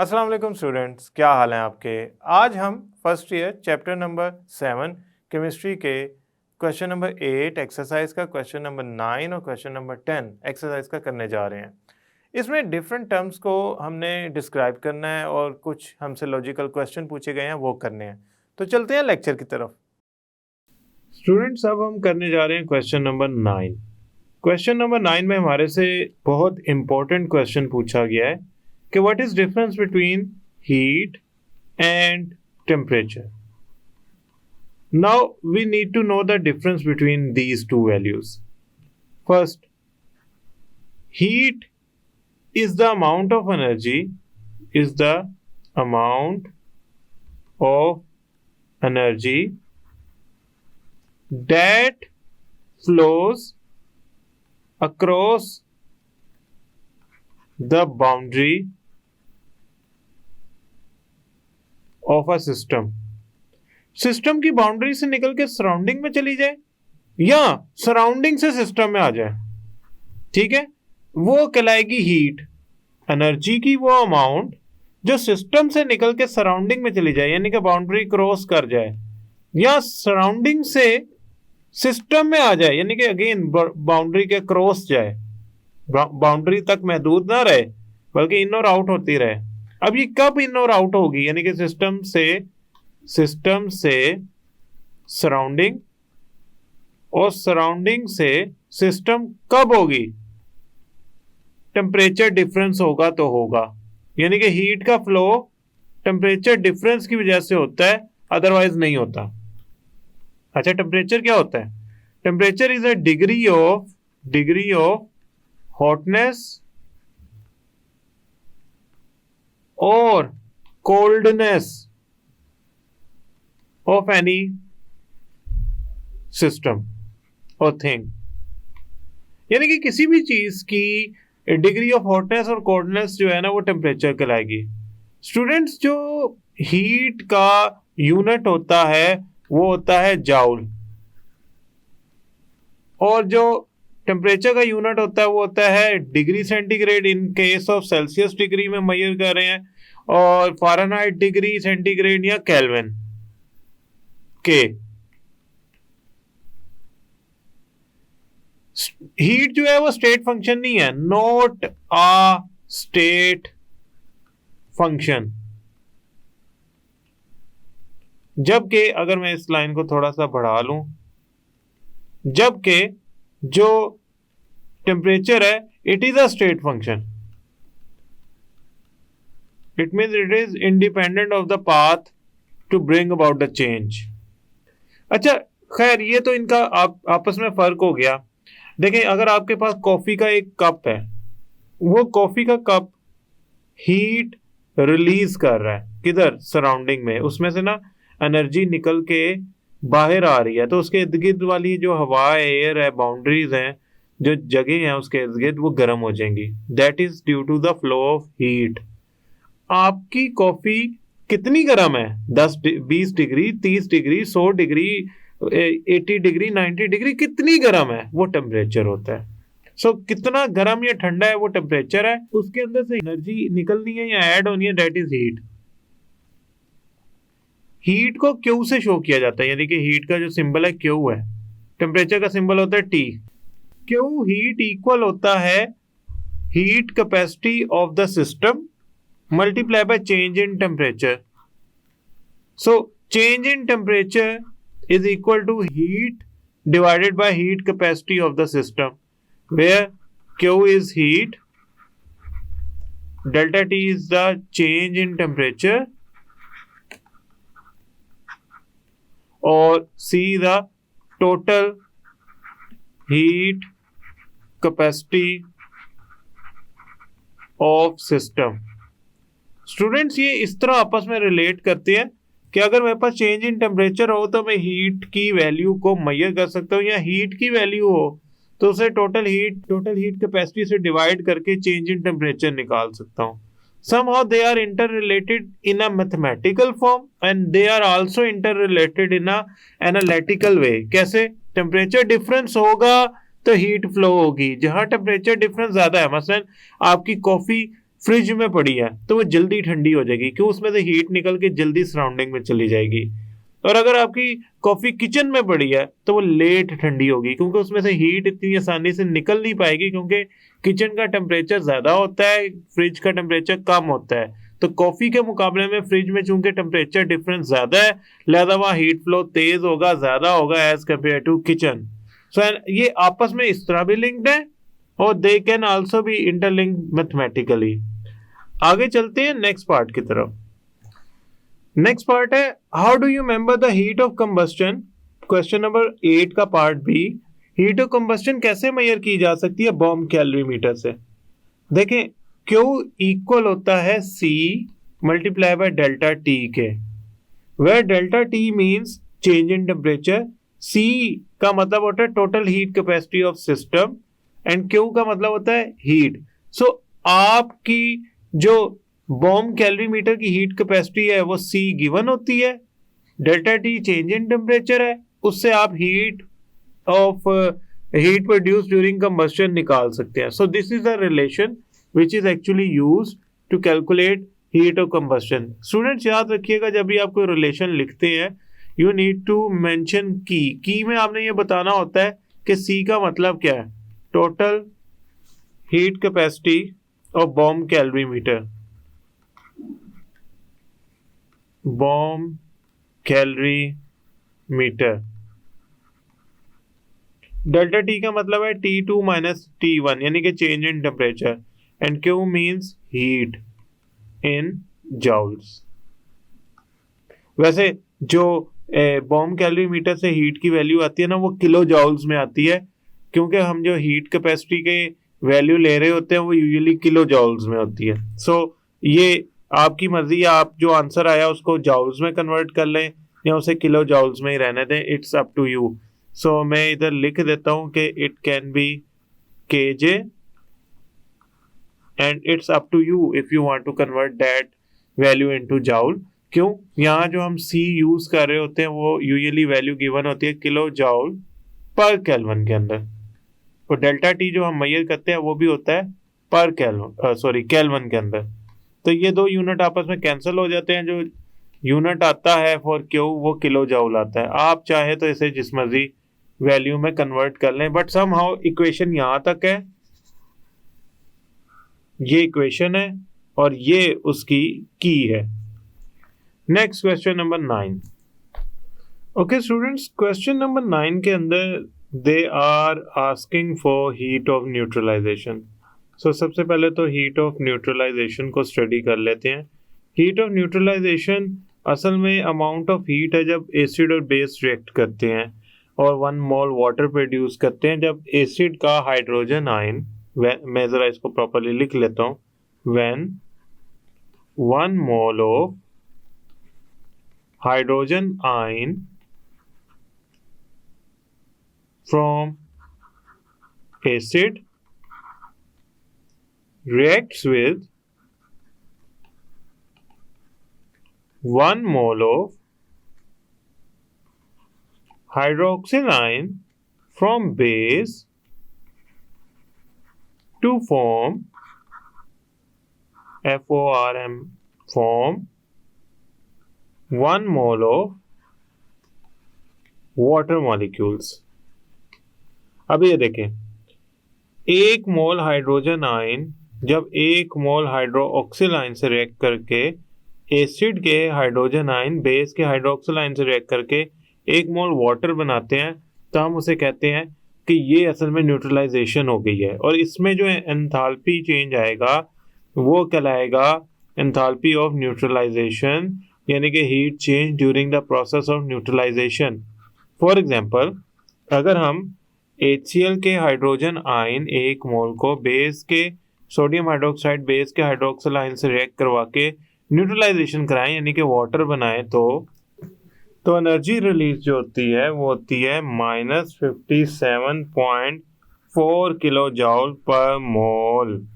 अस्सलाम वालेकुम स्टूडेंट्स, क्या हाल हैं आपके। आज हम first year chapter number 7 chemistry के क्वेश्चन नंबर 8 एक्सरसाइज का, क्वेश्चन नंबर 9 और क्वेश्चन नंबर 10 एक्सरसाइज का करने जा रहे हैं। इसमें डिफरेंट टर्म्स को हमने डिस्क्राइब करना है और कुछ हमसे लॉजिकल क्वेश्चन पूछे गए हैं वो करने हैं। तो चलते हैं लेक्चर की तरफ। स्टूडेंट्स, अब हम करने जा रहे हैं क्वेश्चन नंबर 9। क्वेश्चन नंबर 9 में हमारे से बहुत इंपॉर्टेंट क्वेश्चन पूछा गया है कि what is difference between heat and temperature. Now we need to know the difference between these two values. First, heat is the amount of energy that flows across the boundary of a system। System की boundary से निकल के surrounding में चली जाए या surrounding से system में आ जाए, ठीक है, वो कहलाएगी हीट। एनर्जी की वो अमाउंट जो सिस्टम से निकल के सराउंडिंग में चली जाए, यानी कि बाउंड्री क्रॉस कर जाए या सराउंडिंग से सिस्टम में आ जाए, यानी कि अगेन बाउंड्री के क्रॉस जाए, बाउंड्री तक महदूद ना रहे बल्कि इन और आउट होती रहे। अब ये कब इन और आउट होगी, यानी कि सिस्टम से सराउंडिंग और सराउंडिंग से सिस्टम कब होगी? टेम्परेचर डिफरेंस होगा तो होगा, यानी कि हीट का फ्लो टेम्परेचर डिफरेंस की वजह से होता है, अदरवाइज नहीं होता। अच्छा, टेम्परेचर क्या होता है? Temperature is a degree of hotness और कोल्डनेस ऑफ एनी सिस्टम और थिंग, यानी कि किसी भी चीज की डिग्री ऑफ हॉटनेस और कोल्डनेस जो है ना वो टेम्परेचर कहलाएगी। स्टूडेंट्स, जो हीट का यूनिट होता है वो होता है जाउल, और जो टेम्परेचर का यूनिट होता है वो होता है degree centigrade. In case of Celsius degree में मेजर कर रहे हैं, और फ़ारेनहाइट डिग्री सेंटीग्रेड या केल्विन के। हीट जो है वो स्टेट फंक्शन नहीं है, नॉट अ स्टेट फंक्शन। जबकि अगर मैं इस लाइन को थोड़ा सा बढ़ा लूं, जबकि जो टेम्परेचर है it is a state function, it means it is independent of the path to bring about the change. अच्छा, खैर ये तो इनका आपस में फर्क हो गया। देखें, अगर आपके पास कॉफी का एक कप है, वो कॉफी का कप हीट रिलीज कर रहा है किधर? सराउंडिंग में। उसमें से ना एनर्जी निकल के बाहर आ रही है, तो उसके इर्द गिर्द वाली जो हवा है, एयर है, बाउंड्रीज हैं, जो जगह हैं उसके इर्द गिर्द, वो गर्म हो जाएंगी। That is due to the flow of heat. आपकी कॉफी कितनी गर्म है? 10 20 degree, 30 degree, 100 degree, 80 degree, 90 degree, कितनी गर्म है? वो टेम्परेचर होता है। सो कितना गर्म या ठंडा है वो टेम्परेचर है। उसके अंदर से एनर्जी निकलनी है या ऐड होनी है, दैट इज हीट। हीट को क्यू से शो किया जाता है, यानी कि हीट का जो सिंबल है क्यू है, टेम्परेचर का सिंबल होता है टी। क्यू हीट इक्वल होता है heat capacity of the system multiply by change in temperature. So change in temperature is equal to heat divided by heat capacity of the system, where Q is heat, delta T is the change in temperature, or C the total heat capacity of system। Students, ये इस तरह आपस में relate करते हैं कि अगर मेरे पास चेंज इन टेम्परेचर हो तो मैं हीट की वैल्यू को मेजर कर सकता हूँ, या हीट की वैल्यू हो तो उसे टोटल हीट कैपेसिटी से डिवाइड करके चेंज इन टेम्परेचर निकाल सकता हूँ। somehow they are interrelated in a mathematical form and they are also interrelated in a analytical way। कैसे? टेम्परेचर डिफरेंस होगा तो हीट फ्लो होगी। जहां टेम्परेचर डिफरेंस ज्यादा है, मसलन आपकी कॉफी फ्रिज में पड़ी है तो वो जल्दी ठंडी हो जाएगी, क्यों? उसमें से हीट निकल के जल्दी सराउंडिंग में चली जाएगी। और अगर आपकी कॉफी किचन में पड़ी है तो वो लेट ठंडी होगी, क्योंकि उसमें से हीट इतनी आसानी से निकल नहीं पाएगी, क्योंकि किचन का टेम्परेचर ज्यादा होता है, फ्रिज का टेम्परेचर कम होता है। तो कॉफी के मुकाबले में फ्रिज में चूंकि टेम्परेचर डिफरेंस ज्यादा है, लिहाजा वहां हीट फ्लो तेज होगा, ज्यादा होगा as compare to kitchen. So ये आपस में इस तरह भी लिंक्ड है, और they can also be interlinked mathematically. आगे चलते हैं नेक्स्ट पार्ट की तरफ। नेक्स्ट पार्ट है how do you member the heat of combustion. Question number 8 का part B, heat of combustion कैसे मेजर की जा सकती है बॉम्ब कैलोरीमीटर से। देखें, Q इक्वल होता है C multiply by delta T के, where delta T means change in temperature, C का मतलब होता है total heat capacity of system, and Q का मतलब होता है हीट। सो आपकी जो बॉम्ब कैलोरीमीटर की हीट कैपेसिटी है वो C गिवन होती है, delta T change in temperature है, उससे आप हीट प्रोड्यूस ड्यूरिंग कंबस्टन निकाल सकते हैं। सो this is the relation which is actually used to calculate heat of combustion. Students याद रखिएगा, जब भी आप कोई रिलेशन लिखते हैं you need to mention की में आपने ये बताना होता है कि C का मतलब क्या है, total heat capacity of bomb calorimeter, bomb calorimeter. Delta T का मतलब है T2 माइनस T1 यानी कि change in temperature, and Q means heat in joules। वैसे जो बॉम्ब कैलोरीमीटर से हीट की वैल्यू आती है ना, वो किलो जाउल्स में आती है, क्योंकि हम जो हीट कैपेसिटी के वैल्यू ले रहे होते हैं वो यूजुअली किलो जाउल्स में होती है। सो ये आपकी मर्जी है, आप जो आंसर आया उसको जाउल्स में कन्वर्ट कर लें या उसे किलो जाउल्स में ही रहने दें, it's up to you. So मैं इधर लिख देता हूं कि it can be KJ and it's up to you if you want to convert that value into joule। क्यों? यहाँ जो हम C यूज कर रहे होते हैं वो यूजुअली वैल्यू गिवन होती है किलो जाउल पर केल्विन के अंदर, और डेल्टा T जो हम मेजर करते हैं वो भी होता है पर केल्विन के अंदर। तो ये दो यूनिट आपस में कैंसिल हो जाते हैं, जो यूनिट आता है फॉर Q वो किलो जाउल आता है। आप चाहे तो इसे जिस मर्जी वैल्यू में कन्वर्ट कर लें, बट समहाउ इक्वेशन यहाँ तक है, ये इक्वेशन है और ये उसकी की है। Next question number 9। Okay students, question number 9 के अंदर they are asking for heat of neutralization. So सबसे पहले तो हीट ऑफ न्यूट्रलाइजेशन को स्टडी कर लेते हैं। हीट ऑफ न्यूट्रलाइजेशन असल में अमाउंट ऑफ हीट है जब एसिड और बेस रिएक्ट करते हैं और 1 मोल वाटर प्रोड्यूस करते हैं। जब एसिड का हाइड्रोजन आयन, मैं जरा इसको प्रॉपरली लिख लेता हूं, when 1 mole of hydrogen ion from acid reacts with 1 mole of hydroxyl ion from base to form FORM form 1 mole of water molecules। अब ये देखें, 1 मोल हाइड्रोजन आयन जब 1 मोल हाइड्रोक्सिल आयन से रिएक्ट करके एसिड के हाइड्रोजन आयन बेस के hydroxyl ion से react करके 1 मोल वाटर बनाते हैं, तो हम उसे कहते हैं कि ये असल में न्यूट्रलाइजेशन हो गई है। और इसमें जो एंथैल्पी चेंज आएगा वो कहलाएगा एंथैल्पी ऑफ न्यूट्रलाइजेशन, यानी कि heat change during the process of neutralization. For example, अगर हम HCl के हाइड्रोजन आयन 1 मोल को बेस के सोडियम हाइड्रोक्साइड बेस के हाइड्रोक्सिल आयन से रिएक्ट करवा के न्यूट्रलाइजेशन कराएं यानी कि वाटर बनाएं, तो एनर्जी रिलीज जो होती है वो होती है -57.4 किलो जॉल पर मोल।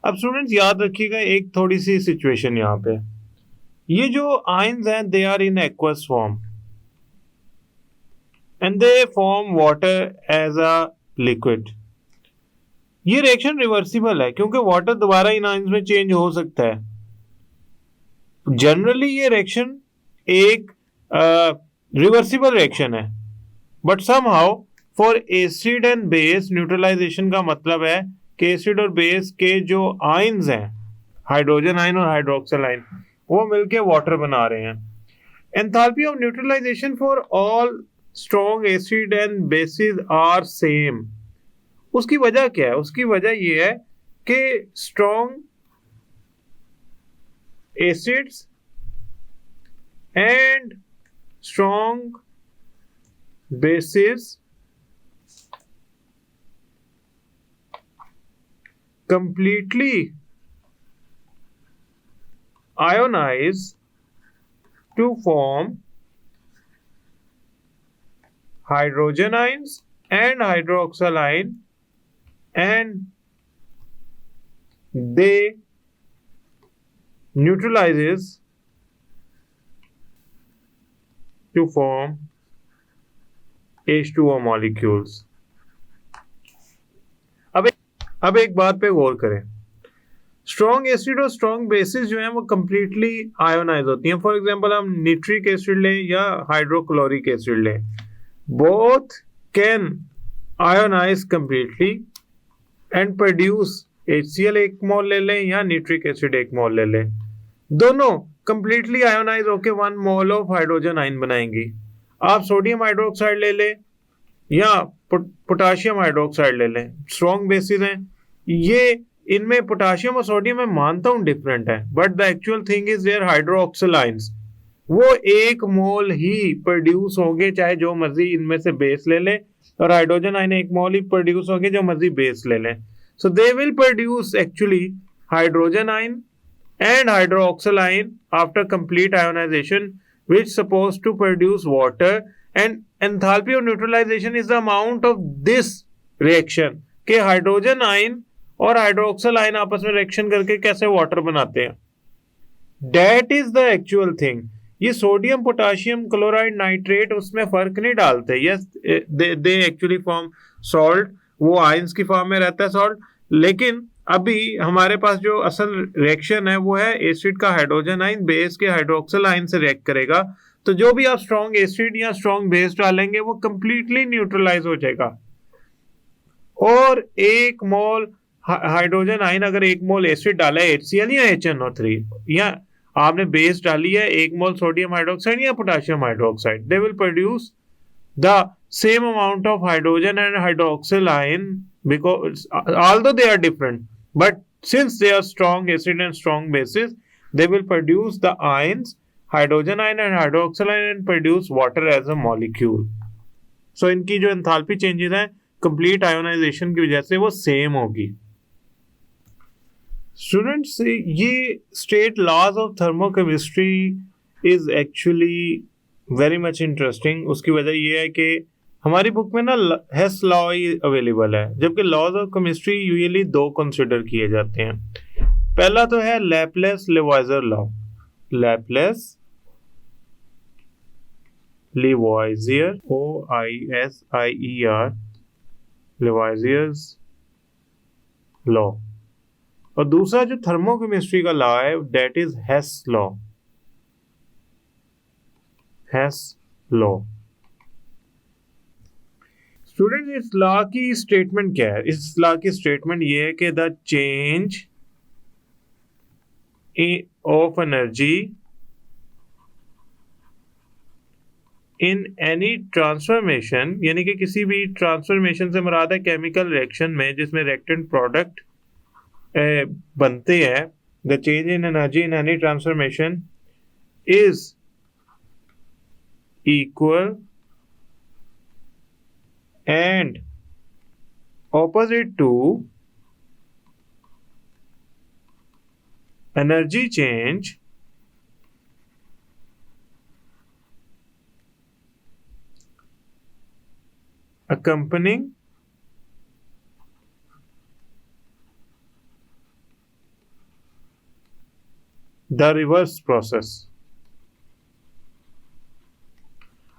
अब स्टूडेंट्स याद रखिएगा एक थोड़ी सी सिचुएशन यहाँ पे, ये जो आयंस हैं they are in aqueous form and they form water as a liquid. ये रिएक्शन रिवर्सिबल है क्योंकि वाटर दोबारा इन आयंस में चेंज हो सकता है। जनरली ये रिएक्शन एक रिवर्सिबल रिएक्शन है, but somehow for acid and base neutralization का मतलब है कि एसिड और बेस के जो आयंस हैं, हाइड्रोजन आयन और हाइड्रोक्सिल आयन, वो मिलके वाटर बना रहे हैं। Enthalpy of neutralization for all strong acid and bases are same. उसकी वजह क्या है? उसकी वजह यह है कि strong acids and strong bases completely ionize to form hydrogen ions and hydroxyl ion, and they neutralizes to form H2O molecules। अब एक बात पे गौर करें, स्ट्रॉन्ग एसिड और स्ट्रॉन्ग बेसिस जो हैं वो कंप्लीटली आयोनाइज होती हैं। फॉर एग्जांपल हम निट्रिक एसिड लें या हाइड्रोक्लोरिक एसिड लें, both can ionize completely and produce HCl 1 mole ले लें या निट्रिक एसिड 1 मोल ले लें, दोनों कंप्लीटली आयोनाइज होकर 1 मोल ऑफ हाइड्रोजन आयन बनाएंगी। आप सोडियम हाइड्रोक्साइड ले लें या पोटाशियम हाइड्रोक्साइड ले लें, स्ट्रॉन्ग बेसिस हैं ये। इनमें पोटाशियम और सोडियम मैं मानता हूं डिफरेंट है, but the actual thing is there hydroxyl ions, वो 1 मोल ही प्रोड्यूस होंगे चाहे जो मर्जी इनमें से बेस ले लें, और हाइड्रोजन आयन 1 मोल ही प्रोड्यूस होंगे जो मर्जी बेस ले लें। So they will produce actually hydrogen ion and hydroxyl ion after complete ionization, which supposed to produce water, and enthalpy of neutralization is the amount of this reaction कि hydrogen ion और hydroxyl ion आपस में reaction करके कैसे water बनाते हैं। That is the actual thing। ये sodium potassium chloride nitrate उसमें फर्क नहीं डालते। Yes they actually form salt, वो आयंस की फॉर्म में रहता है सॉल्ट, लेकिन अभी हमारे पास जो असल रिएक्शन है वो है एसिड का हाइड्रोजन आयन बेस के हाइड्रोक्सिल आयन से रिएक्ट करेगा। तो जो भी आप स्ट्रॉन्ग एसिड या स्ट्रॉन्ग बेस डालेंगे वो कंप्लीटली न्यूट्रलाइज हो जाएगा। और 1 मोल हाइड्रोजन आयन अगर 1 मोल एसिड डाला है HCl या HNO3, या आपने बेस डाली है 1 मोल सोडियम हाइड्रोक्साइड या potassium hydroxide, they will produce the same amount of hydrogen and hydroxyl ion, because although they are different, but since they are strong acid and strong bases, they will produce the ions hydrogen ion and hydroxyl ion and produce water as a molecule। so इनकी जो enthalpy changes हैं complete ionization की वजह से वो same होगी। Students, ये state laws of thermochemistry is actually very much interesting. उसकी वजह यह है कि हमारी बुक में ना हेस लॉ ही अवेलेबल है, जबकि laws of chemistry usually 2 consider किए जाते हैं। पहला तो है Laplace Lavoisier law, Laplace Lavoisier OISIER Lavoisier's law, और दूसरा जो थर्मोकेमिस्ट्री का लॉ है that is Hess law, Hess law. Student, इस लॉ की स्टेटमेंट क्या है? इस लॉ की स्टेटमेंट ये है कि the change of energy in any transformation, यानी कि किसी भी ट्रांसफॉर्मेशन से मुराद है केमिकल रिएक्शन में जिसमें रिएक्टेंट प्रोडक्ट बनते हैं, the change in energy in any transformation is equal and opposite to energy change accompanying the reverse process।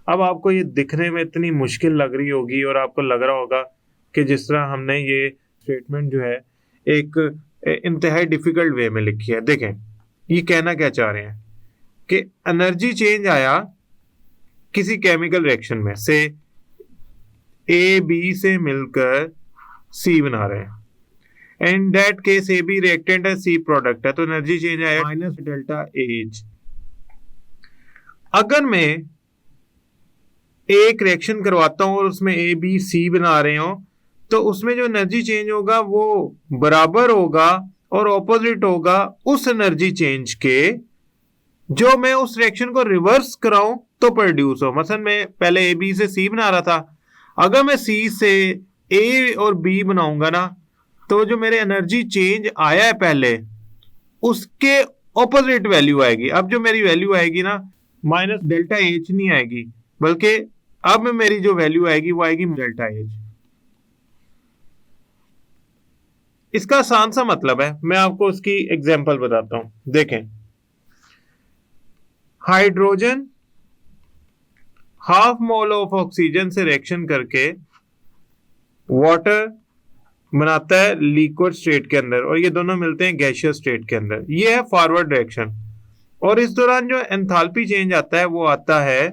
अब आपको ये दिखने में इतनी मुश्किल लग रही होगी और आपको लग रहा होगा कि जिस तरह हमने ये स्टेटमेंट जो है एक इंतहाई डिफिकल्ट वे में लिखी है। देखें ये कहना क्या चाह रहे हैं कि एनर्जी चेंज आया किसी केमिकल रिएक्शन में, से ए बी से मिलकर सी बना रहे हैं, in that case A B reactant है, सी प्रोडक्ट है, तो एनर्जी चेंज आया माइनस डेल्टा एच। अगर मैं एक रिएक्शन करवाता हूं और उसमें ए बी सी बना रहे हो, तो उसमें जो एनर्जी चेंज होगा वो बराबर होगा और ऑपोजिट होगा उस एनर्जी चेंज के जो मैं उस रिएक्शन को रिवर्स कराऊं तो प्रोड्यूस हो। मसलन मैं पहले ए बी से सी बना रहा था, अगर मैं सी से ए और बी बनाऊंगा ना, तो जो मेरे एनर्जी चेंज आया है पहले उसके ऑपोजिट वैल्यू आएगी। अब जो मेरी वैल्यू आएगी ना माइनस डेल्टा एच नहीं आएगी, बल्कि अब मेरी जो वैल्यू आएगी वो आएगी डेल्टा एच। इसका आसान सा मतलब है, मैं आपको उसकी एग्जांपल बताता हूं। देखें hydrogen half mole of oxygen से रिएक्शन करके वाटर बनाता है लिक्विड स्टेट के अंदर, और ये दोनों मिलते हैं गैसियस स्टेट के अंदर। ये है फॉरवर्ड रिएक्शन, और इस दौरान जो एंथैल्पी चेंज आता है वो आता है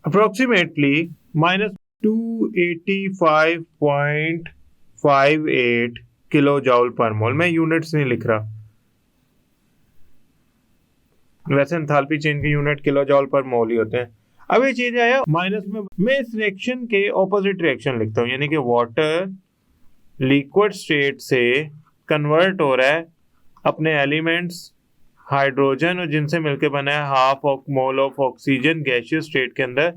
अप्रोक्सीमेटली माइनस 285.58 किलो जॉल पर मोल। मैं यूनिट्स नहीं लिख रहा, वैसे एंथैल्पी चेंज के यूनिट किलो जॉल पर मोल ही होते हैं। अब ये चेंज आया माइनस में, मैं इस रिएक्शन के ऑपोजिट रिएक्शन लिखता हूं, यानी कि वाटर लिक्विड स्टेट से कन्वर्ट हो रहा है अपने एलिमेंट्स हाइड्रोजन और जिनसे मिलकर बना है half mole of oxygen gaseous state के अंदर।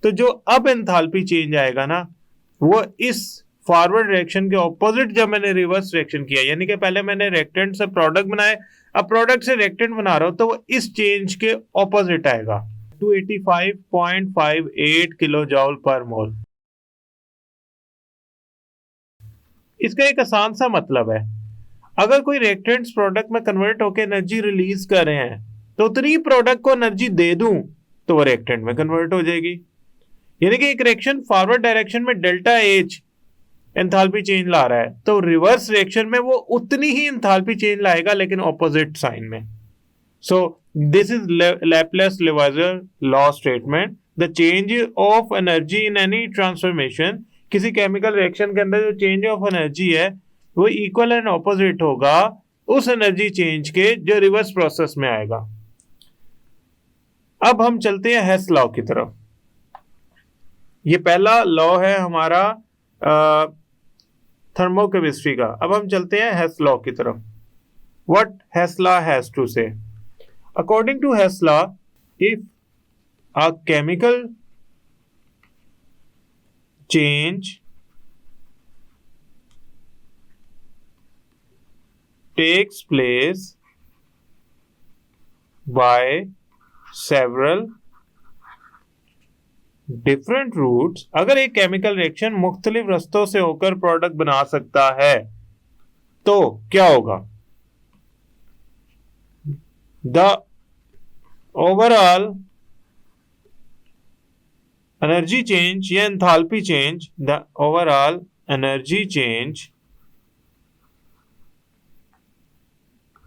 तो जो अब एंथैल्पी चेंज आएगा ना वो इस फॉरवर्ड रिएक्शन के ऑपोजिट, जब मैंने रिवर्स रिएक्शन किया, यानी कि पहले मैंने रिएक्टेंट से प्रोडक्ट बनाए, अब प्रोडक्ट से रिएक्टेंट बना रहा हूं, तो वो इस चेंज के ऑपोजिट आएगा 285.58 किलो जॉल पर मोल। इसका एक आसान सा मतलब है, अगर कोई रिएक्टेंट्स प्रोडक्ट में कन्वर्ट होकर एनर्जी रिलीज कर रहे हैं तो उतनी प्रोडक्ट को एनर्जी दे दूं तो वो रिएक्टेंट में कन्वर्ट हो जाएगी। यानी कि एक रिएक्शन फॉरवर्ड डायरेक्शन में डेल्टा एच एंथैल्पी चेंज ला रहा है, तो रिवर्स रिएक्शन में वो उतनी ही एंथैल्पी चेंज लाएगा लेकिन ऑपोजिट साइन में। So this is Laplace Lavoisier law statement. The change of energy in any transformation, किसी केमिकल रिएक्शन के अंदर जो चेंज ऑफ एनर्जी है वो इक्वल एंड ऑपोजिट होगा उस एनर्जी चेंज के जो रिवर्स प्रोसेस में आएगा। अब हम चलते हैं हेस लॉ की तरफ। ये पहला लॉ है हमारा थर्मोकेमिस्ट्री का। अब हम चलते हैं हेस लॉ की तरफ। What Hess law has to say? According to Hess law, if a chemical change takes place by several different routes, अगर एक केमिकल रिएक्शन मुख्तलिफ रस्तों से होकर प्रोडक्ट बना सकता है तो क्या होगा? The overall energy change या enthalpy change, the overall energy change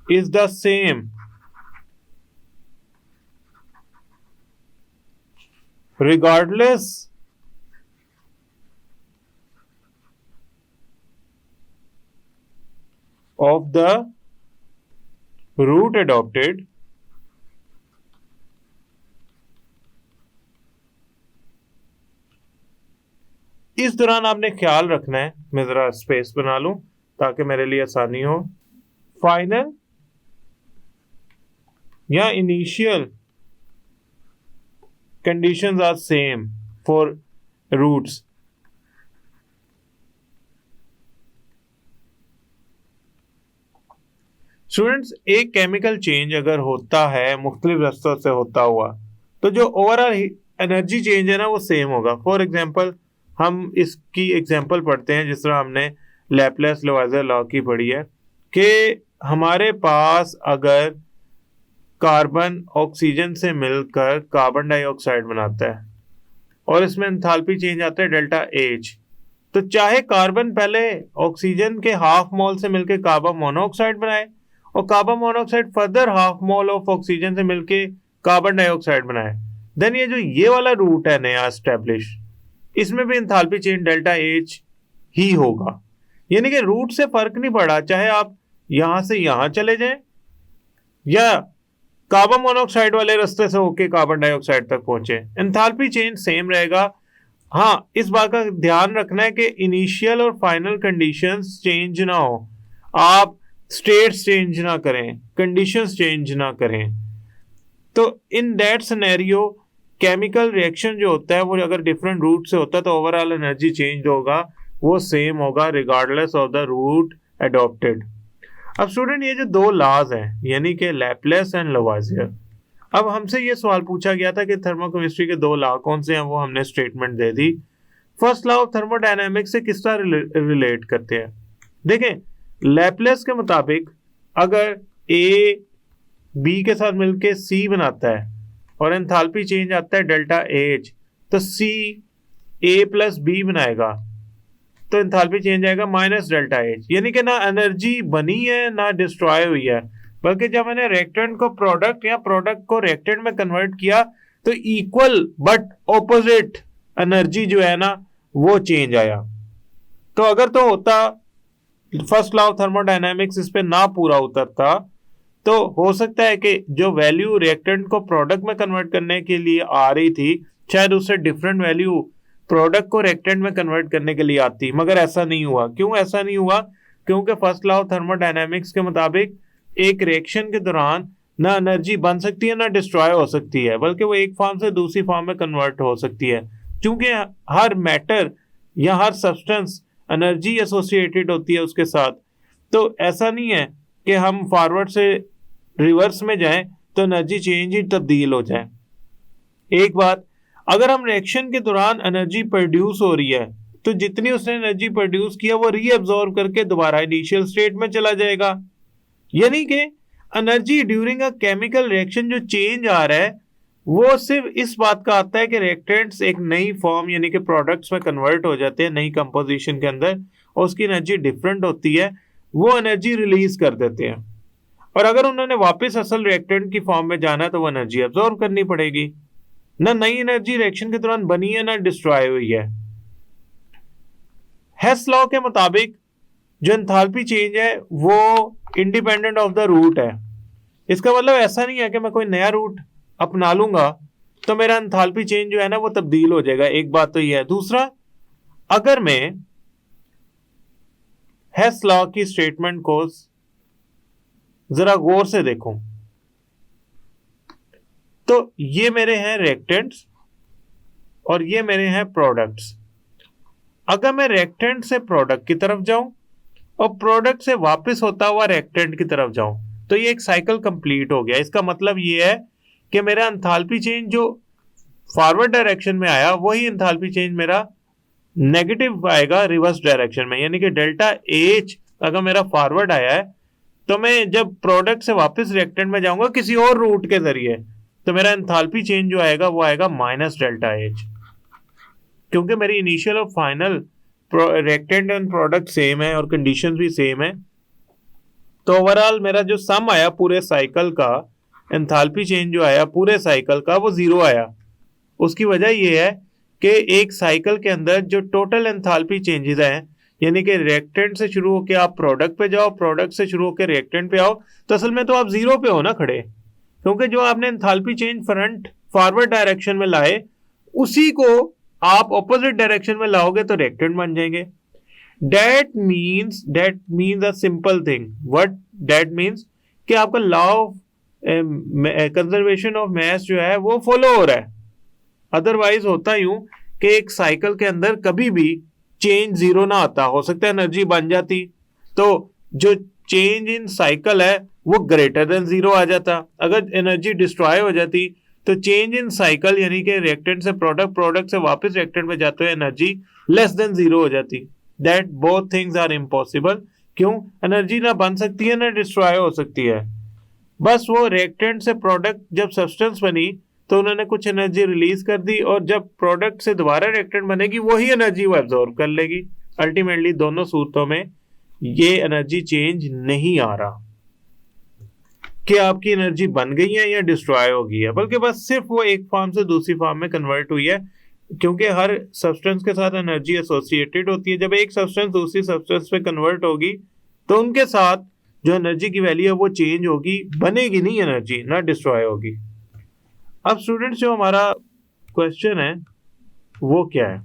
is the same regardless of the route adopted. इस दौरान आपने ख्याल रखना है, मैं जरा स्पेस बना लूं ताकि मेरे लिए आसानी हो। फाइनल या initial conditions are same for routes. Students, एक केमिकल चेंज अगर होता है मुख्तलिफ रस्तों से होता हुआ, तो जो ओवरऑल एनर्जी चेंज है ना वो सेम होगा। फॉर एग्जांपल हम इसकी एग्जांपल पढ़ते हैं जिस तरह हमने लैप्लेस-लेवाइजर लॉ की पढ़ी है कि हमारे पास अगर कार्बन ऑक्सीजन से मिलकर कार्बन डाइऑक्साइड बनाता है और इसमें एंथैल्पी चेंज आता है डेल्टा एच, तो चाहे कार्बन पहले ऑक्सीजन के हाफ मोल से मिलकर कार्बन मोनोऑक्साइड बनाए और carbon monoxide further half mole of oxygen से मिलकर कार्बन डाइऑक्साइड बनाए, देन ये वाला रूट है नया एस्टेब्लिश, इसमें भी एंथैल्पी चेंज डेल्टा एच ही होगा। यानी कि रूट से फर्क नहीं पड़ा, चाहे आप यहां से यहां चले जाएं या कार्बन मोनोऑक्साइड वाले रास्ते से होके कार्बन डाइऑक्साइड तक पहुंचे, एंथैल्पी चेंज सेम रहेगा। हाँ, इस बात का ध्यान रखना है कि इनिशियल और फाइनल कंडीशंस चेंज ना हो, आप स्टेट्स चेंज ना करें, कंडीशंस चेंज ना करें। तो in that scenario chemical reaction जो होता है वो अगर डिफरेंट रूट से होता है तो ओवरऑल एनर्जी चेंज होगा, वो सेम होगा regardless of the route adopted. अब स्टूडेंट ये जो दो लॉज हैं यानी कि लैपलेस एंड लवाइजियर, अब हमसे ये सवाल पूछा गया था कि थर्मोकेमिस्ट्री के दो लॉ कौन से हैं, वो हमने statement they the. First law of thermodynamics से किस तरह रिलेट करते हैं, देखें लैपलेस के मुताबिक अगर ए बी के साथ मिलके सी बनाता है और एंथैल्पी चेंज आता है डेल्टा एच, तो सी ए प्लस बी बनाएगा तो एंथैल्पी चेंज आएगा माइनस डेल्टा एच, यानी कि ना एनर्जी बनी है ना डिस्ट्रॉय हुई है, बल्कि जब मैंने रिएक्टेंट को प्रोडक्ट या प्रोडक्ट को रिएक्टेंट में कन्वर्ट किया तो इक्वल बट ऑपोजिट एनर्जी जो है ना वो चेंज आया। तो अगर तो होता फर्स्ट लॉ ऑफ थर्मोडायनामिक्स इस पे ना पूरा उतरता तो हो सकता है कि जो वैल्यू रिएक्टेंट को प्रोडक्ट में कन्वर्ट करने के लिए आ रही थी शायद उससे डिफरेंट वैल्यू प्रोडक्ट को रिएक्टेंट में कन्वर्ट करने के लिए आती, मगर ऐसा नहीं हुआ। क्यों ऐसा नहीं हुआ? क्योंकि फर्स्ट लॉ ऑफ थर्मोडायनामिक्स के मुताबिक एक रिएक्शन के दौरान ना एनर्जी बन सकती है ना डिस्ट्रॉय हो सकती है, बल्कि वो एक फॉर्म से दूसरी फॉर्म में कन्वर्ट हो सकती है। क्योंकि हर मैटर या हर सब्सटेंस एनर्जी एसोसिएटेड होती है उसके साथ, तो ऐसा नहीं है कि हम फॉरवर्ड से रिवर्स में जाएं तो एनर्जी चेंज ही तब्दील हो जाए। एक बात, अगर हम रिएक्शन के दौरान एनर्जी प्रोड्यूस हो रही है तो जितनी उसने एनर्जी प्रोड्यूस किया वो रीअब्सॉर्ब करके दोबारा इनिशियल स्टेट में चला जाएगा। यानी कि energy during a chemical reaction जो चेंज आ रहा है वो सिर्फ इस बात का आता है कि रिएक्टेंट्स एक नई फॉर्म यानी कि प्रोडक्ट्स में कन्वर्ट हो जाते हैं नई कंपोजिशन के अंदर और उसकी एनर्जी डिफरेंट होती है, वो एनर्जी रिलीज कर देते हैं। और अगर उन्होंने वापस असल रिएक्टेंट की फॉर्म में जाना है तो वो एनर्जी अब्सॉर्ब करनी पड़ेगी। ना नई एनर्जी रिएक्शन के दौरान बनी है ना डिस्ट्रॉय हुई है। हेस लॉ के मुताबिक जो एंथैल्पी चेंज है वो इंडिपेंडेंट ऑफ द रूट है। इसका मतलब ऐसा नहीं है कि मैं कोई नया रूट अपना लूंगा तो मेरा एंथैल्पी चेंज जो है ना वो तब्दील हो जाएगा। एक बात तो ये है। दूसरा, अगर मैं हेस लॉ की स्टेटमेंट को जरा गौर से देखूं तो ये मेरे हैं रिएक्टेंट्स और ये मेरे हैं प्रोडक्ट्स। अगर मैं रिएक्टेंट से प्रोडक्ट की तरफ जाऊं और प्रोडक्ट से वापस होता हुआ रिएक्टेंट की तरफ जाऊं तो ये एक साइकिल कंप्लीट हो गया। इसका मतलब ये है कि मेरा एंथैल्पी चेंज जो फॉरवर्ड डायरेक्शन में आया वही एंथैल्पी चेंज मेरा नेगेटिव आएगा रिवर्स डायरेक्शन में। यानी कि डेल्टा एच अगर मेरा फॉरवर्ड आया है तो मैं जब प्रोडक्ट से वापस रिएक्टेंट में जाऊंगा किसी और रूट के जरिए तो मेरा एंथैल्पी चेंज जो आएगा वो आएगा माइनस डेल्टा एच, क्योंकि मेरी इनिशियल और final reactant and product same है और कंडीशंस भी सेम है। तो ओवरऑल मेरा जो सम आया पूरे साइकिल का, एंथैल्पी चेंज जो आया पूरे साइकिल का वो जीरो आया। उसकी वजह ये है कि एक साइकिल के अंदर जो टोटल एंथैल्पी चेंजेस हैं यानी कि रिएक्टेंट से शुरू होकर आप प्रोडक्ट पे जाओ, प्रोडक्ट से शुरू होकर रिएक्टेंट पे आओ, तो असल में तो आप जीरो पे हो ना खड़े, क्योंकि जो आपने enthalpy change front forward direction में लाए उसी को आप ऑपोजिट डायरेक्शन में लाओगे तो रिएक्टेंट बन जाएंगे। That means a simple thing. What that means कि आपका law of conservation of mass जो है वो फॉलो हो रहा है। अदरवाइज होता यूं कि एक साइकिल के अंदर कभी भी चेंज जीरो ना आता, हो सकता है एनर्जी बन जाती तो जो चेंज इन साइकिल है वो ग्रेटर देन जीरो आ जाता। अगर एनर्जी डिस्ट्रॉय हो जाती तो चेंज इन साइकिल यानी कि रिएक्टेंट से प्रोडक्ट, प्रोडक्ट से वापस रिएक्टेंट में जाते हुए एनर्जी लेस देन जीरो हो जाती। That both things are impossible. क्यों? एनर्जी ना बन सकती है ना डिस्ट्रॉय हो सकती है। बस वो रिएक्टेंट से प्रोडक्ट जब सब्सटेंस बनी तो उन्होंने कुछ एनर्जी रिलीज कर दी और जब प्रोडक्ट से दोबारा रिएक्टेंट बनेगी वही एनर्जी वो एब्जॉर्ब कर लेगी। अल्टीमेटली दोनों सूत्रों में ये एनर्जी चेंज नहीं आ रहा कि आपकी एनर्जी बन गई है या डिस्ट्रॉय हो गई है, बल्कि बस सिर्फ वो एक फॉर्म से दूसरी फॉर्म में कन्वर्ट हुई है, क्योंकि हर सब्सटेंस के साथ एनर्जी एसोसिएटेड होती है। जब एक सब्सटेंस दूसरी सब्सटेंस पे कन्वर्ट होगी तो उनके साथ जो एनर्जी की वैल्यू है वो चेंज होगी, बनेगी नहीं एनर्जी, ना डिस्ट्रॉय होगी। अब स्टूडेंट्स, जो हमारा क्वेश्चन है वो क्या है?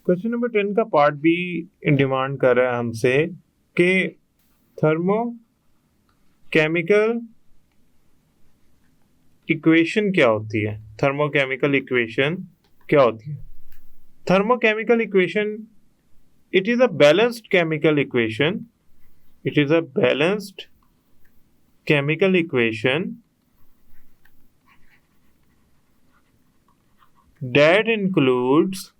क्वेश्चन नंबर 10 का पार्ट बी डिमांड कर रहा है हमसे कि थर्मोकेमिकल इक्वेशन क्या होती है। थर्मोकेमिकल इक्वेशन क्या होती है? Thermochemical equation, it is a balanced chemical equation. It is a balanced chemical equation that includes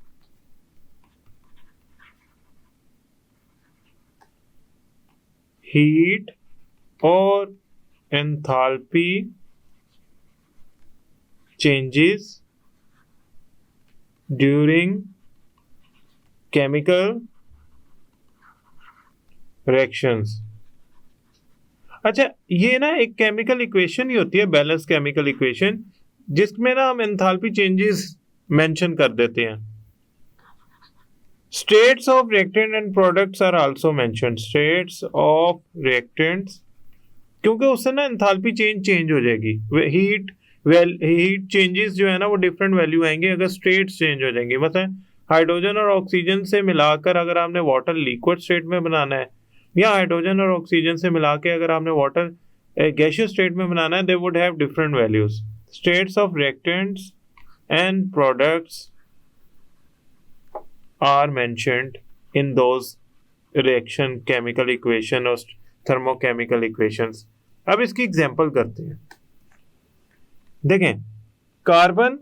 heat or enthalpy changes during chemical reactions। अच्छा, ये ना एक केमिकल इक्वेशन ही होती है, बैलेंस केमिकल इक्वेशन, जिसमें ना हम एंथैल्पी चेंजेस मेंशन कर देते हैं। States of reactant and products are also mentioned. States of reactants, क्योंकि उससे ना एंथैल्पी चेंज हो जाएगी। हीट चेंजेस जो है ना वो डिफरेंट वैल्यू आएंगे अगर स्टेट्स चेंज हो जाएंगे। मतलब हाइड्रोजन और ऑक्सीजन से मिलाकर अगर आपने वाटर लिक्विड स्टेट में बनाना है, या हाइड्रोजन और ऑक्सीजन से मिला के अगर आपने वाटर गैसियस स्टेट में बनाना है, they would have different values. States of reactants and products are mentioned in those reaction chemical equation और थर्मोकेमिकल इक्वेशंस। अब इसकी एग्जांपल करते हैं। देखें, carbon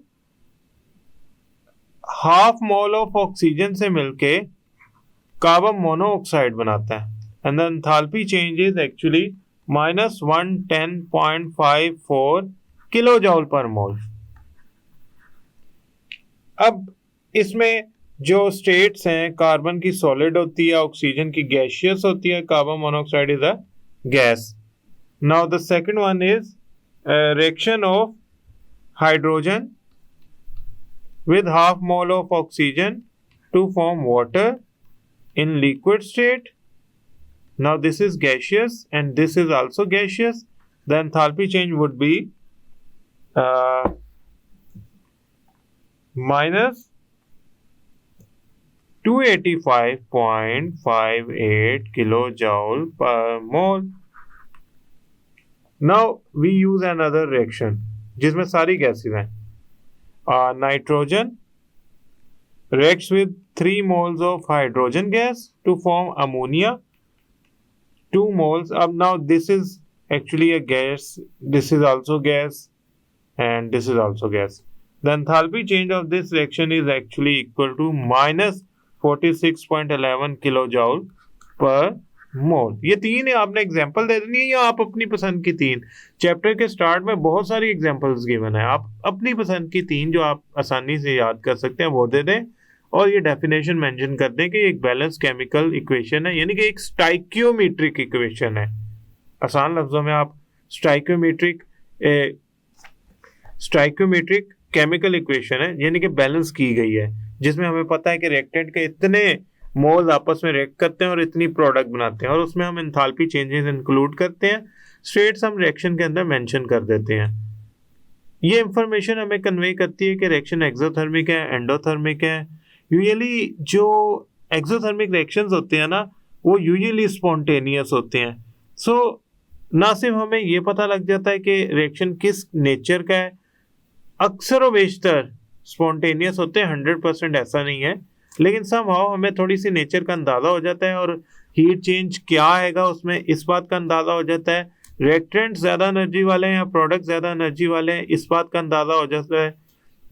half mole of oxygen से मिलके कार्बन मोनोऑक्साइड बनाता है, and the enthalpy change is actually minus 110.54 kilojoule पर मोल। अब इसमें जो स्टेट्स हैं, कार्बन की सॉलिड होती है, ऑक्सीजन की गैसियस होती है, carbon monoxide is a gas. Now the second one is reaction of hydrogen with half mole of oxygen to form water in liquid state. Now this is gaseous and this is also gaseous. The enthalpy change would be minus 285.58 kilojoule per mole. Now we use another reaction जिसमें सारी gases हैं। Nitrogen reacts with 3 moles of hydrogen gas to form ammonia, 2 moles. Now this is actually a gas, this is also gas, and this is also gas. The enthalpy change of this reaction is actually equal to minus 46.11 kilojoule per मोल। ये तीन है, आपने example दे देनी है या आप अपनी पसंद की तीन। चैप्टर के स्टार्ट में बहुत सारी एग्जांपल्स गिवन है, आप अपनी पसंद की तीन जो आप आसानी से याद कर सकते हैं वो दे दें, और ये डेफिनेशन मेंशन कर दें कि एक बैलेंस केमिकल इक्वेशन है, यानी कि एक स्टाइकियोमेट्रिक इक्वेशन है। आसान लफ्जों में आप स्टाइकियोमेट्रिक केमिकल इक्वेशन है, यानी कि बैलेंस की गई है, जिसमें हमें पता है कि रिएक्टेंट के इतने मोल्स आपस में रिएक्ट करते हैं और इतनी प्रोडक्ट बनाते हैं, और उसमें हम एंथैल्पी चेंजेस इंक्लूड करते हैं, स्टेट्स हम रिएक्शन के अंदर मेंशन कर देते हैं। ये इंफॉर्मेशन हमें कन्वे करती है कि रिएक्शन एक्सोथर्मिक है, एंडोथर्मिक है। यूजुअली जो एक्सोथर्मिक रिएक्शंस होते हैं ना, वो यूजुअली स्पॉन्टेनियस होते हैं। सो ना सिर्फ हमें ये पता लग जाता है कि रिएक्शन किस नेचर का है, अक्सर व बेशतर स्पॉन्टेनियस होते हैं, 100% ऐसा नहीं है, लेकिन समहाउ हमें थोड़ी सी नेचर का अंदाजा हो जाता है, और हीट चेंज क्या आएगा उसमें इस बात का अंदाजा हो जाता है। रिएक्टेंट ज़्यादा एनर्जी वाले हैं या प्रोडक्ट ज़्यादा एनर्जी वाले हैं, इस बात का अंदाजा हो जाता है।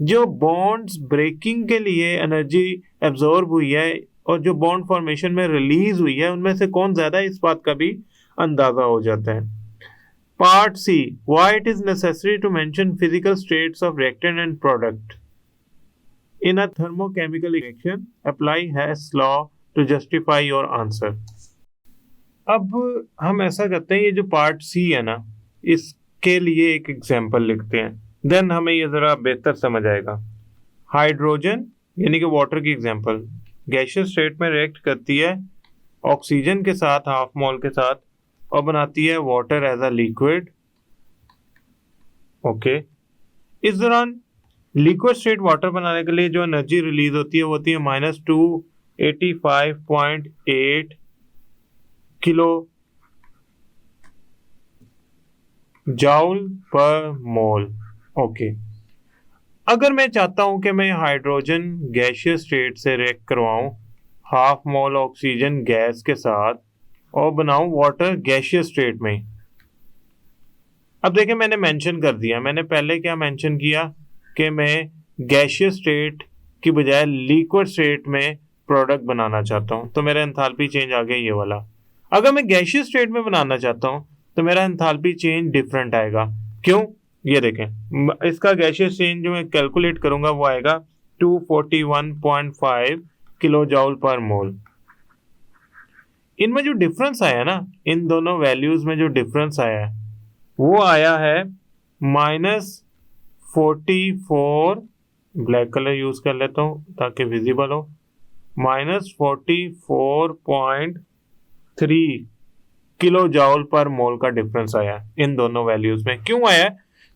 जो बॉन्ड्स ब्रेकिंग के लिए एनर्जी एब्जॉर्ब हुई है और जो बॉन्ड फॉर्मेशन में रिलीज हुई है, उनमें से कौन ज़्यादा है, इस बात का भी अंदाजा हो जाता है। Part C, why it is necessary to mention physical states of reactant and product. In a thermochemical reaction, apply Hess law to justify your answer. अब हम ऐसा करते हैं, ये जो पार्ट सी है ना, इसके लिए एक एग्जाम्पल लिखते हैं, देन हमें ये जरा बेहतर समझ आएगा। हाइड्रोजन यानी कि वाटर की एग्जाम्पल गैसियस स्टेट में रिएक्ट करती है ऑक्सीजन के साथ, हाफ मोल के साथ, और बनाती है water as a liquid. Okay, इस दौरान लिक्विड स्टेट वाटर बनाने के लिए जो एनर्जी रिलीज होती है वो होती है -285.8 किलो जाउल पर मोल। ओके, अगर मैं चाहता हूं कि मैं हाइड्रोजन गैसियस स्टेट से रिएक्ट करवाऊं हाफ मोल ऑक्सीजन गैस के साथ और बनाऊं वाटर गैसियस स्टेट में। अब देखिए, मैंने मेंशन कर दिया, मैंने पहले क्या मेंशन किया कि मैं गैसियस स्टेट की बजाय लिक्विड स्टेट में प्रोडक्ट बनाना चाहता हूं, तो मेरा एंथैल्पी चेंज आ गया ये वाला। अगर मैं गैसियस स्टेट में बनाना चाहता हूं तो मेरा एंथैल्पी चेंज डिफरेंट आएगा। क्यों? ये देखें, इसका गैसियस चेंज जो मैं कैलकुलेट करूंगा वो आएगा 241.5 किलो जाउल पर मोल। इनमें जो डिफरेंस आया ना, इन दोनों वैल्यूज में जो डिफरेंस आया है वो आया है -44, ब्लैक कलर यूज कर लेता हूं ताकि विजिबल हो, -44.3 किलो जाउल पर मोल का डिफरेंस आया इन दोनों वैल्यूज में। क्यों आया?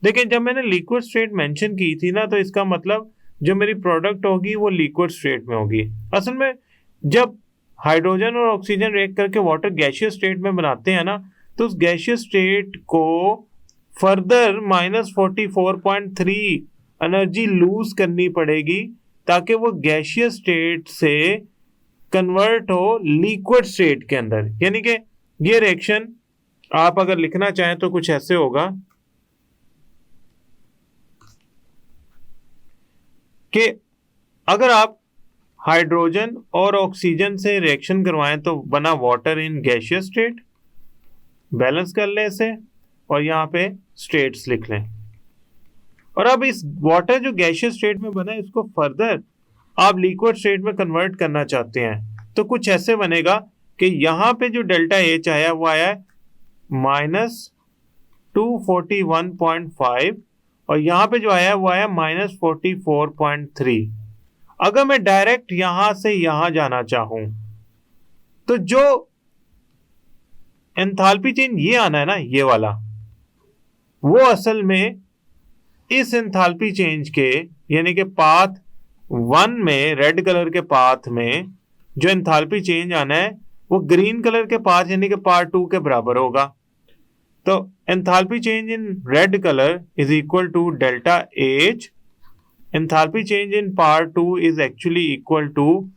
देखिए, जब मैंने लिक्विड स्टेट मेंशन की थी ना, तो इसका मतलब जो मेरी प्रोडक्ट होगी वो लिक्विड स्टेट में होगी। असल में जब हाइड्रोजन और ऑक्सीजन रिएक्ट करके वाटर गैसियस स्टेट में बनाते हैं ना, तो उस गैसियस स्टेट को फर्दर -44.3 एनर्जी लूज करनी पड़ेगी ताकि वो गैसियस स्टेट से कन्वर्ट हो लिक्विड स्टेट के अंदर। यानी कि ये रिएक्शन आप अगर लिखना चाहें तो कुछ ऐसे होगा कि अगर आप हाइड्रोजन और ऑक्सीजन से रिएक्शन करवाएं तो बना water in gaseous state, balance कर लें इसे और यहाँ पे स्टेट्स लिख लें। और अब इस वाटर जो गैसियस स्टेट में बना है इसको फर्दर आप लिक्विड स्टेट में कन्वर्ट करना चाहते हैं, तो कुछ ऐसे बनेगा कि यहाँ पे जो डेल्टा एच आया वो आया है -241.5 और यहाँ पे जो आया वो आया -44.3। अगर मैं डायरेक्ट यहां से यहां जाना चाहूं तो जो एंथैल्पी चेंज ये आना है ना, ये वाला, वो असल में इस एंथैल्पी चेंज के यानी कि पाथ 1 में, रेड कलर के पाथ में जो एंथैल्पी चेंज आना है वो ग्रीन कलर के पाथ यानी कि पार्ट 2 के बराबर होगा। तो enthalpy change in red colour is equal to delta H. Enthalpy change in part 2 is actually equal to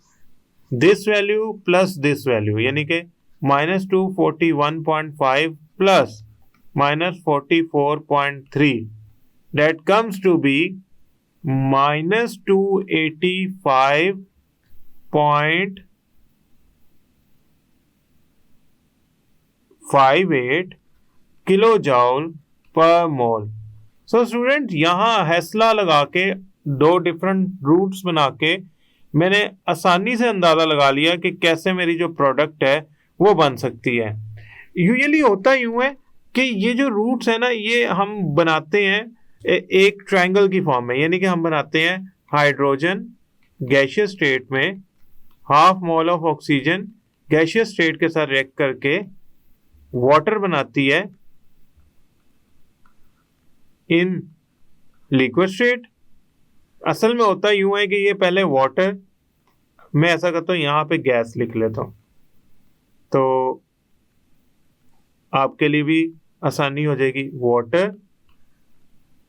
this value plus this value, यानी कि -241.5 plus -44.3, that comes to be -285.58 kilo joule per mole. So student, यहाँ हैसला लगा के दो different roots बना के मैंने आसानी से अंदाजा लगा लिया कि कैसे मेरी जो प्रोडक्ट है वो बन सकती है। यूजुअली होता यूं है कि ये जो रूट्स है ना, ये हम बनाते हैं एक ट्रायंगल की फॉर्म में, यानी कि हम बनाते हैं हाइड्रोजन गैसियस स्टेट में half mole of oxygen gaseous state के साथ रिएक्ट करके वाटर बनाती है इन लिक्विड स्टेट। असल में होता यूं है कि ये पहले वाटर, मैं ऐसा करता हूं यहां पे गैस लिख लेता हूं तो आपके लिए भी आसानी हो जाएगी। वाटर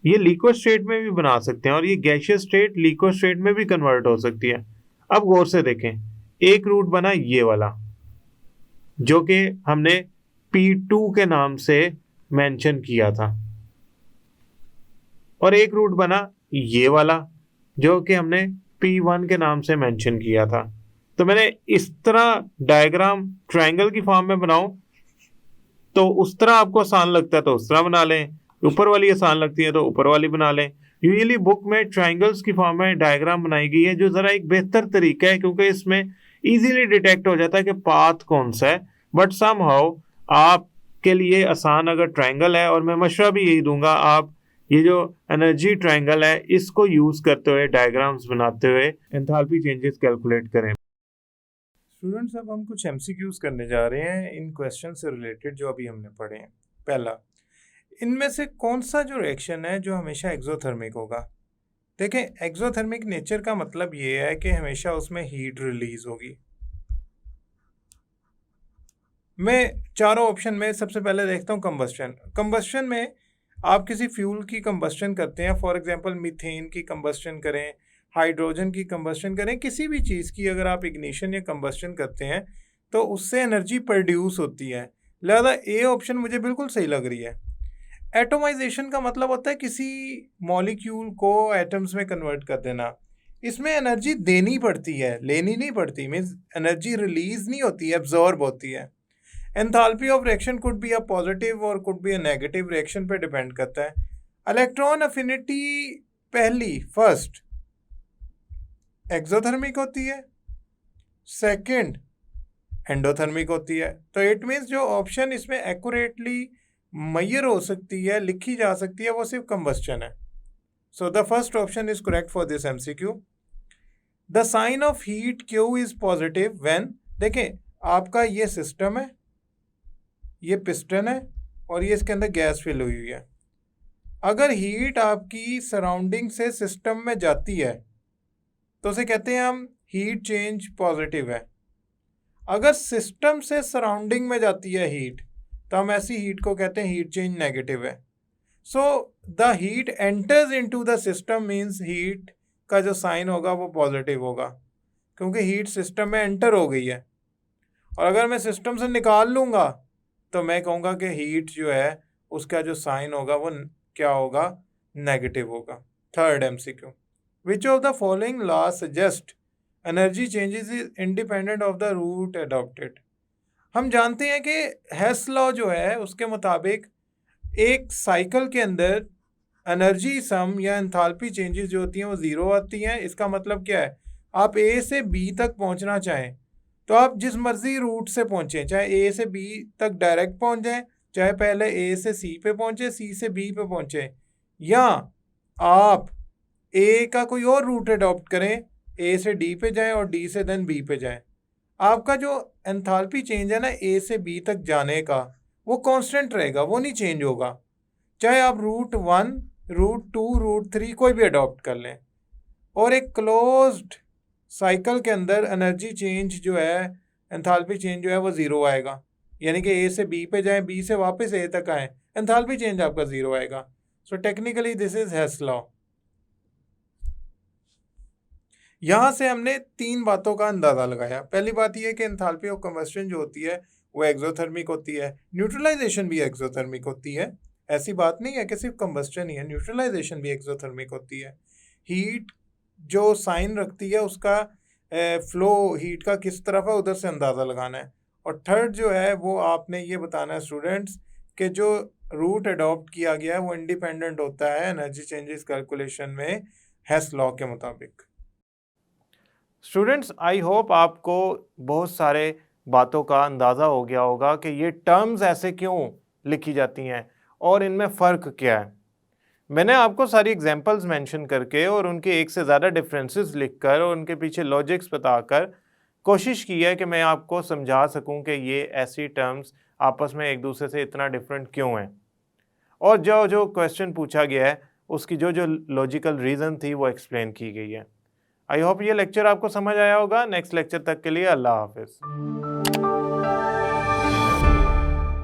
ये लिक्विड स्टेट में भी बना सकते हैं और ये गैसियस स्टेट लिक्विड स्टेट में भी कन्वर्ट हो सकती है। अब गौर से देखें, एक रूट बना ये वाला जो कि हमने P2 के नाम से मेंशन किया था, और एक रूट बना ये वाला जो कि हमने P1 के नाम से मेंशन किया था। तो मैंने इस तरह डायग्राम ट्रायंगल की फॉर्म में बनाऊं तो उस तरह आपको आसान लगता है तो उस तरह बना लें, ऊपर वाली आसान लगती है तो ऊपर वाली बना लें। यूजुअली बुक में ट्राइंगल्स की फॉर्म में डायग्राम बनाई गई है, जो ज़रा एक बेहतर तरीका है क्योंकि इसमें इजीली डिटेक्ट हो जाता है कि पाथ कौन सा है। बट समहाउ आपके लिए आसान अगर ट्राइंगल है, और मैं मशवरा भी यही दूंगा, आप ये जो एनर्जी ट्राइंगल है इसको यूज करते हुए डायग्राम्स बनाते हुए एंथैल्पी चेंजेस कैलकुलेट करें। स्टूडेंट्स, अब हम कुछ एमसीक्यूज करने जा रहे हैं इन क्वेश्चन से रिलेटेड जो अभी हमने पढ़े हैं। पहला, इनमें से कौन सा जो रिएक्शन है जो हमेशा एक्सोथर्मिक होगा? देखें, एक्सोथर्मिक नेचर का मतलब ये है कि हमेशा उसमें हीट रिलीज होगी। मैं चारों ऑप्शन में सबसे पहले देखता हूँ कंबस्शन। कंबस्शन में आप किसी फ्यूल की कंबस्शन करते हैं, फॉर एग्जांपल मीथेन की कंबस्शन करें, हाइड्रोजन की कंबस्शन करें, किसी भी चीज़ की अगर आप इग्निशन या कंबस्शन करते हैं तो उससे एनर्जी प्रोड्यूस होती है। लिहाजा ए ऑप्शन मुझे बिल्कुल सही लग रही है। एटोमाइजेशन का मतलब होता है किसी मॉलिक्यूल को एटम्स में कन्वर्ट कर देना। इसमें एनर्जी देनी पड़ती है, लेनी नहीं पड़ती। मीन्स एनर्जी रिलीज नहीं होती है, एब्जॉर्ब होती है। Enthalpy of reaction could be a positive और could be a negative, reaction पे डिपेंड करता है। इलेक्ट्रॉन अफिनिटी पहली फर्स्ट एक्सोथर्मिक होती है, सेकंड एंडोथर्मिक होती है। तो इट मीन्स जो ऑप्शन इसमें एक्यूरेटली मैयर हो सकती है, लिखी जा सकती है, वो सिर्फ कंबस्शन है। So the first option is correct for this MCQ. The sign of heat Q is positive when, देखें आपका ये सिस्टम है, ये पिस्टन है और ये इसके अंदर गैस फिल हुई हुई है। अगर हीट आपकी सराउंडिंग से सिस्टम में जाती है तो उसे कहते हैं हम हीट चेंज पॉजिटिव है। अगर सिस्टम से सराउंडिंग में जाती है हीट तो हम ऐसी हीट को कहते हैं हीट चेंज नेगेटिव है। So the heat enters into the system means heat का जो साइन होगा वो पॉजिटिव होगा, क्योंकि हीट सिस्टम में एंटर हो गई है। और अगर मैं सिस्टम से निकाल लूँगा तो मैं कहूँगा कि हीट जो है उसका जो साइन होगा वो क्या होगा, नेगेटिव होगा। Third MCQ, which of the following law suggest energy changes is independent of the route adopted? हम जानते हैं कि हेस लॉ जो है उसके मुताबिक एक साइकिल के अंदर एनर्जी सम या एंथैल्पी चेंजेस जो होती हैं वो ज़ीरो आती हैं। इसका मतलब क्या है, आप ए से बी तक पहुंचना चाहें तो आप जिस मर्जी रूट से पहुंचें, चाहे ए से बी तक डायरेक्ट पहुंच जाएं, चाहे पहले ए से सी पे पहुंचे, सी से बी पे पहुंचे, या आप ए का कोई और रूट अडॉप्ट करें, ए से डी पे जाएं और डी से देन बी पे जाएं, आपका जो एंथैल्पी चेंज है ना ए से बी तक जाने का, वो कांस्टेंट रहेगा, वो नहीं चेंज होगा। चाहे आप रूट 1, रूट 2, रूट 3 कोई भी अडॉप्ट कर लें। और एक क्लोज्ड साइकिल के अंदर एनर्जी चेंज जो है, एंथैल्पी चेंज जो है वो ज़ीरो आएगा। यानी कि ए से बी पे जाएं, बी से वापस ए तक आएँ, एंथैल्पी चेंज आपका ज़ीरो आएगा। So technically this is Hess law. यहाँ से हमने 3 बातों का अंदाज़ा लगाया। पहली बात यह है कि एंथैल्पी ऑफ कंबस्शन जो होती है वो एक्सोथर्मिक होती है, न्यूट्रलाइजेशन भी एक्सोथर्मिक होती है। ऐसी बात नहीं है कि सिर्फ कंबस्शन ही है, न्यूट्रलाइजेशन भी एक्सोथर्मिक होती है। हीट जो साइन रखती है उसका फ्लो हीट का किस तरफ है उधर से अंदाज़ा लगाना है। और थर्ड जो है वो आपने ये बताना है स्टूडेंट्स कि जो रूट अडॉप्ट किया गया है वो इंडिपेंडेंट होता है एनर्जी चेंजेस कैलकुलेशन में हेस लॉ के मुताबिक। स्टूडेंट्स, आई होप आपको बहुत सारे बातों का अंदाज़ा हो गया होगा कि ये टर्म्स ऐसे क्यों लिखी जाती हैं और इनमें फ़र्क क्या है। मैंने आपको सारी एग्जांपल्स मेंशन करके और उनके एक से ज़्यादा डिफरेंसेस लिखकर और उनके पीछे लॉजिक्स बताकर कोशिश की है कि मैं आपको समझा सकूं कि ये ऐसी टर्म्स आपस में एक दूसरे से इतना डिफरेंट क्यों हैं, और जो जो क्वेश्चन पूछा गया है उसकी जो जो लॉजिकल रीज़न थी वो एक्सप्लेन की गई है। आई होप ये लेक्चर आपको समझ आया होगा। नेक्स्ट लेक्चर तक के लिए अल्लाह हाफिज़।